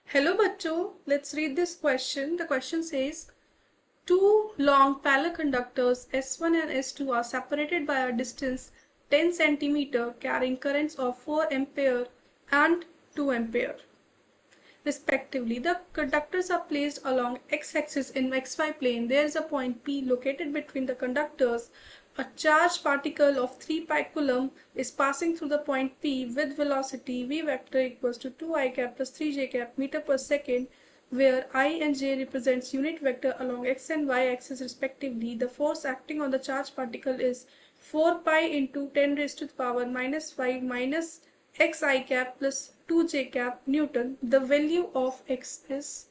Hello bachcho, let's read this question. The question says, two long parallel conductors S1 and S2 are separated by a distance 10 cm carrying currents of 4 ampere and 2 ampere respectively. The conductors are placed along x-axis in xy plane. There is a point P located between the conductors. A charged particle of 3 pi coulomb is passing through the point P with velocity v vector equals to 2 I cap plus 3 j cap meter per second, where I and j represents unit vector along x and y axis respectively. The force acting on the charged particle is 4 pi into 10 raised to the power minus 5 minus x I cap plus 2 j cap Newton. The value of x is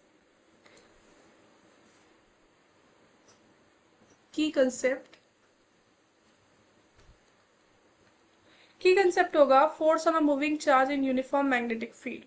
key concept. की concept होगा force on a moving charge in uniform magnetic field.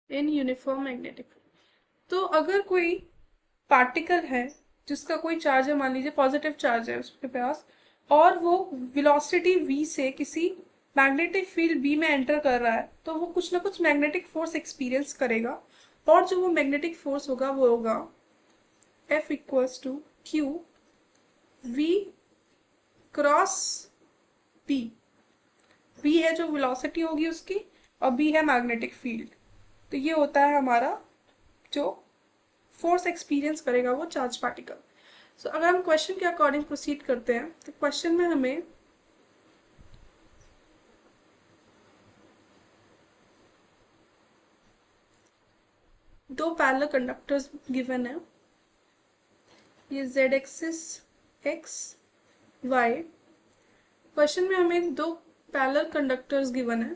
In uniform magnetic field. तो अगर कोई particle है जिसका कोई charge है, मान लीजिए पॉजिटिव चार्ज है उसके पास, और वो वेलोसिटी v से किसी मैग्नेटिक फील्ड b में एंटर कर रहा है, तो वो कुछ ना कुछ मैग्नेटिक फोर्स एक्सपीरियंस करेगा. और जो वो मैग्नेटिक फोर्स होगा वो होगा F equals to Q v cross b. v है जो वेलोसिटी होगी उसकी, और b है मैग्नेटिक फील्ड. तो ये होता है हमारा जो फोर्स एक्सपीरियंस करेगा वो चार्ज पार्टिकल. सो अगर हम क्वेश्चन के अकॉर्डिंग प्रोसीड करते हैं तो क्वेश्चन में हमें दो पैरेलल कंडक्टर्स गिवन है. ये z axis x y. Question में हमें दो पैरेलल कंडक्टर्स गिवन है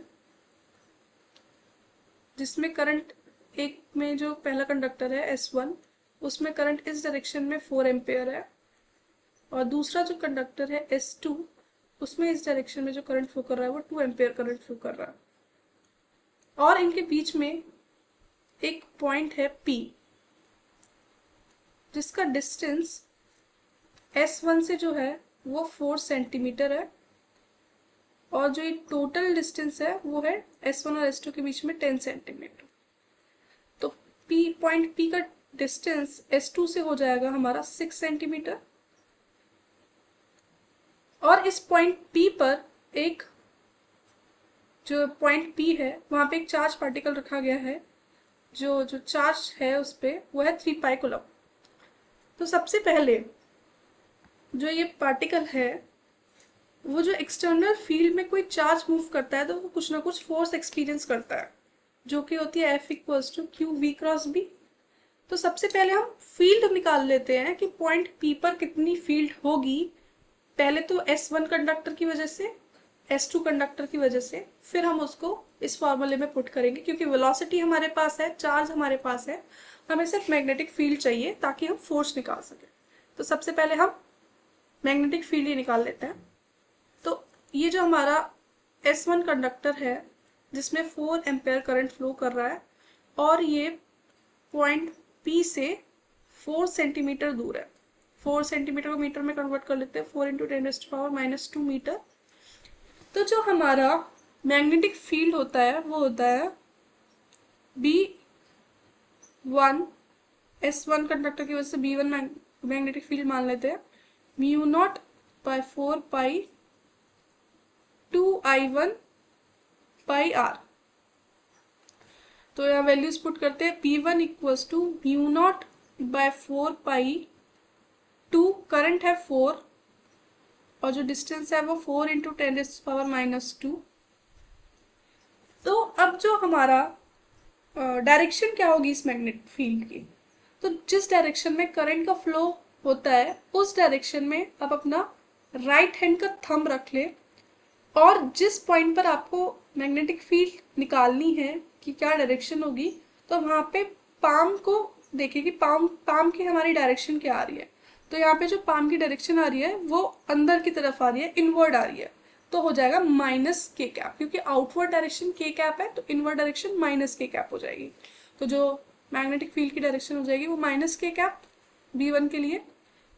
जिसमें करंट, एक में जो पहला कंडक्टर है S1 उसमें करंट इस डायरेक्शन में 4 एम्पेयर है, और दूसरा जो कंडक्टर है S2 उसमें इस डायरेक्शन में जो करंट फ्लो कर रहा है वो 2 एम्पेयर करंट फ्लो कर रहा है. और इनके बीच में एक पॉइंट है P जिसका डिस्टेंस S1 से जो है वो 4 सेंटीमीटर है, और जो ये टोटल डिस्टेंस है वो है S1 और S2 के बीच में 10 सेंटीमीटर. तो पॉइंट P का डिस्टेंस S2 से हो जाएगा हमारा 6 सेंटीमीटर, और इस पॉइंट P पर एक जो पॉइंट P है वहां पे एक चार्ज पार्टिकल रखा गया है. जो चार्ज है उस पे वो है 3 पाई कूलम. तो सबसे पहले जो ये पार्टिकल है वो जो एक्सटर्नल फील्ड में कोई चार्ज मूव करता है तो वो कुछ ना कुछ फोर्स एक्सपीरियंस करता है, जो कि होती है F equals to Q V cross B. तो सबसे पहले हम फील्ड निकाल लेते हैं कि पॉइंट P पर कितनी फील्ड होगी. पहले तो S1 कंडक्टर की वजह से, S2 कंडक्टर की वजह से, फिर हम उसको इस फॉर्मूले में पुट करेंगे क्योंकि वेलोसिटी हमारे पास है, चार्ज हमारे पास है, हमें सिर्फ मैग्नेटिक फील्ड चाहिए ताकि हम फोर्स निकाल सकें. तो सबसे पहले हम मैग्नेटिक फील्ड ही निकाल लेते हैं. तो ये जो हमारा S1 कंडक्टर है जिसमें 4 एम्पेयर करंट फ्लो कर रहा है, और ये पॉइंट P से 4 सेंटीमीटर दूर है. 4 सेंटीमीटर को मीटर में कन्वर्ट कर लेते हैं, 4 इंटू 10⁻⁻2 मीटर. तो जो हमारा मैग्नेटिक फील्ड होता है वो होता है B1, S1 कंडक्टर की वजह से B1 मैग्नेटिक फील्ड मान लेते हैं, mu naught by 4 pi 2I1 pi R. तो यहाँ वैल्यूज पुट करते हैं. P1 equals to mu naught by 4 pi 2, current है 4 और जो डिस्टेंस है वो 4 इंटू 10⁻⁻2. तो अब जो हमारा डायरेक्शन क्या होगी इस मैग्नेटिक फील्ड की, तो जिस डायरेक्शन में करंट का फ्लो होता है उस डायरेक्शन में आप अपना राइट हैंड का थंब रख ले, और जिस पॉइंट पर आपको मैग्नेटिक फील्ड निकालनी है कि क्या डायरेक्शन होगी, तो वहां पे पाम को देखिए कि पाम की हमारी डायरेक्शन क्या आ रही है. तो यहाँ पे जो पाम की डायरेक्शन आ रही है वो अंदर की तरफ आ रही है, इनवर्ड आ रही है, तो हो जाएगा माइनस के कैप, क्योंकि आउटवर्ड डायरेक्शन के कैप है तो इनवर्ड डायरेक्शन माइनस के कैप हो जाएगी। तो जो मैग्नेटिक फील्ड की डायरेक्शन हो जाएगी वो माइनस के कैप B1 के लिए।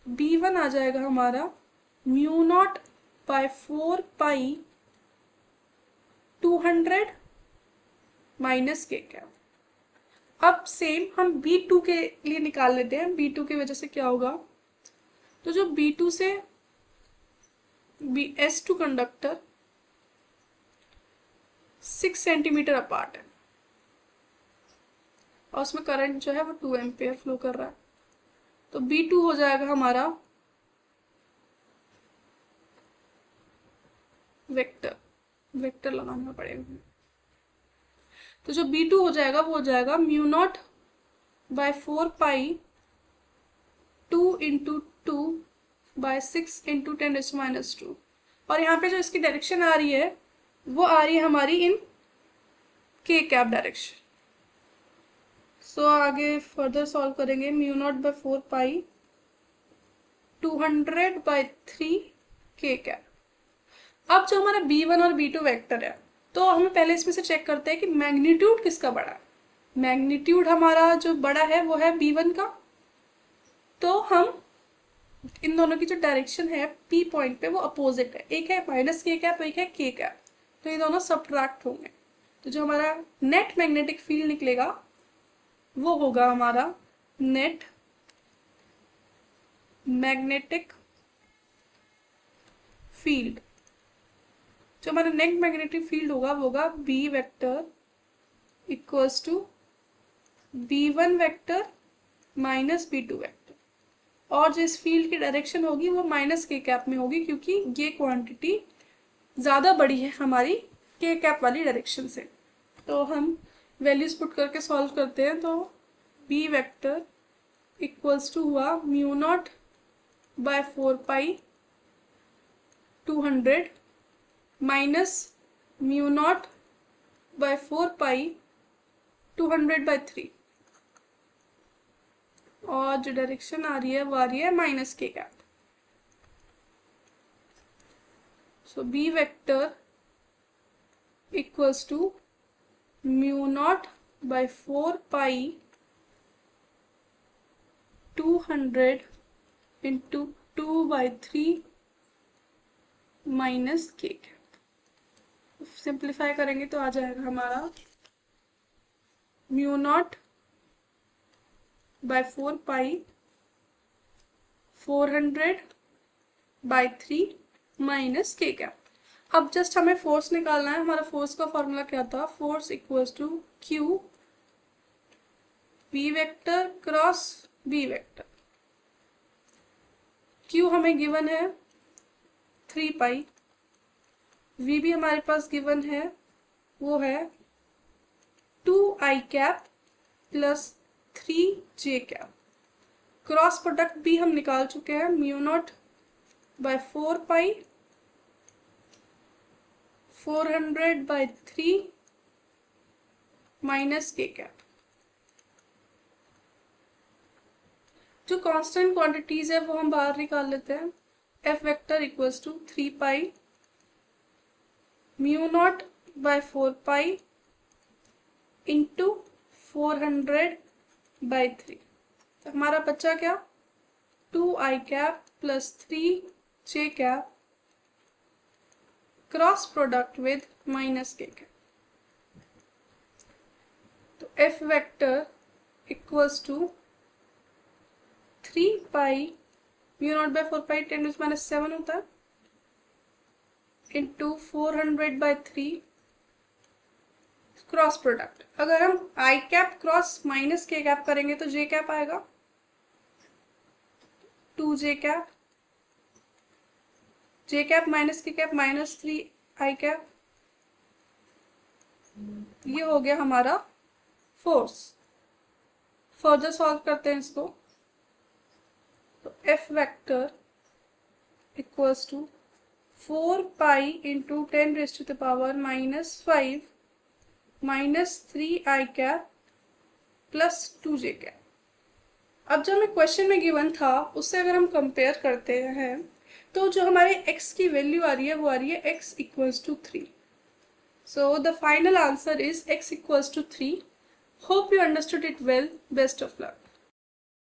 B1 आ जाएगा हमारा mu naught by 4 pi 200 minus के कैप। अब सेम हम B2 के लिए निकाल लेते हैं। B2 की वजह से क्या होगा, तो जो B2 से S2 कंडक्टर 6 सेंटीमीटर अपार्ट है और उसमें करंट जो है वो 2 एम्पियर फ्लो कर रहा है। तो B2 हो जाएगा हमारा वेक्टर, वेक्टर लगाना पड़ेगा। तो जो B2 हो जाएगा वो हो जाएगा mu naught by 4 pi 2 into 2 bye 6 into 10⁻²। और यहाँ पे जो इसकी डायरेक्शन आ रही है वो आ रही है हमारी इन के कैप डायरेक्शन। सो आगे फर्दर सॉल्व करेंगे। Mu naught by 4 pi 200 by 3 के कैप। अब जो हमारा B1 और B2 वेक्टर है, तो हमें पहले इसमें से चेक करते हैं कि मैग्नीट्यूड किसका बड़ा है। मैग्नीट्यूड हमारा जो बड़ा है वो है B1 का, तो हम इन दोनों की जो डायरेक्शन है P पॉइंट पे वो अपोजिट है, एक है माइनस के कैप, एक है के कैप, तो ये दोनों सब्ट्रैक्ट होंगे। तो जो हमारा नेट मैग्नेटिक फील्ड निकलेगा वो होगा हमारा नेट मैग्नेटिक फील्ड। जो हमारा नेट मैग्नेटिक फील्ड होगा वो होगा B vector equals to B1 vector minus B2 vector, और जो इस फील्ड की डायरेक्शन होगी वो माइनस के कैप में होगी, क्योंकि ये क्वांटिटी ज़्यादा बड़ी है हमारी के कैप वाली डायरेक्शन से। तो हम वैल्यूज पुट करके सॉल्व करते हैं। तो B वेक्टर इक्वल्स टू हुआ mu naught by 4 pi 200 minus mu naught by 4 pi 200 by 3, और जो डायरेक्शन आ रही है वो आ रही है माइनस के cap. So B vector equals to mu naught by 4 pi 200 into 2 by 3 minus के कैप। सिंप्लीफाई करेंगे तो आ जाएगा हमारा mu naught by 4 pi 400 by 3 minus के कैप। अब जस्ट हमें फोर्स निकालना है। हमारा फोर्स का फॉर्मूला क्या था, force equals to Q B vector cross B vector. Q हमें गिवन है 3 पाई, V भी हमारे पास गिवन है वो है 2i cap plus 3j cap. Cross product भी हम निकाल चुके हैं, mu naught by 4 pi 400 by 3 minus के कैप। जो कांस्टेंट क्वांटिटीज है वो हम बाहर निकाल लेते हैं। F vector equals to 3 pi mu naught by 4 pi into 400 by 3। तो हमारा बच्चा क्या, 2i cap plus 3j cap cross product with minus के कैप। तो F vector equals to 3 pi mu naught by 4 pi 10⁻⁷ होता है इंटू 400 बाय 3 क्रॉस प्रोडक्ट। अगर हम आई कैप क्रॉस माइनस के कैप करेंगे तो जे कैप आएगा 2j कैप, जे कैप माइनस के कैप माइनस 3i कैप। ये हो गया हमारा फोर्स। फर्दर सॉल्व करते हैं इसको। तो F vector equals to 4 pi into 10⁻⁻5 minus 3i cap plus 2j cap. अब जो हमें क्वेश्चन में गिवन था उससे अगर हम कंपेयर करते हैं तो जो हमारे x की वैल्यू आ रही है वो आ रही है x equals to 3. So the final answer is x equals to 3. Hope you understood it well. Best of luck.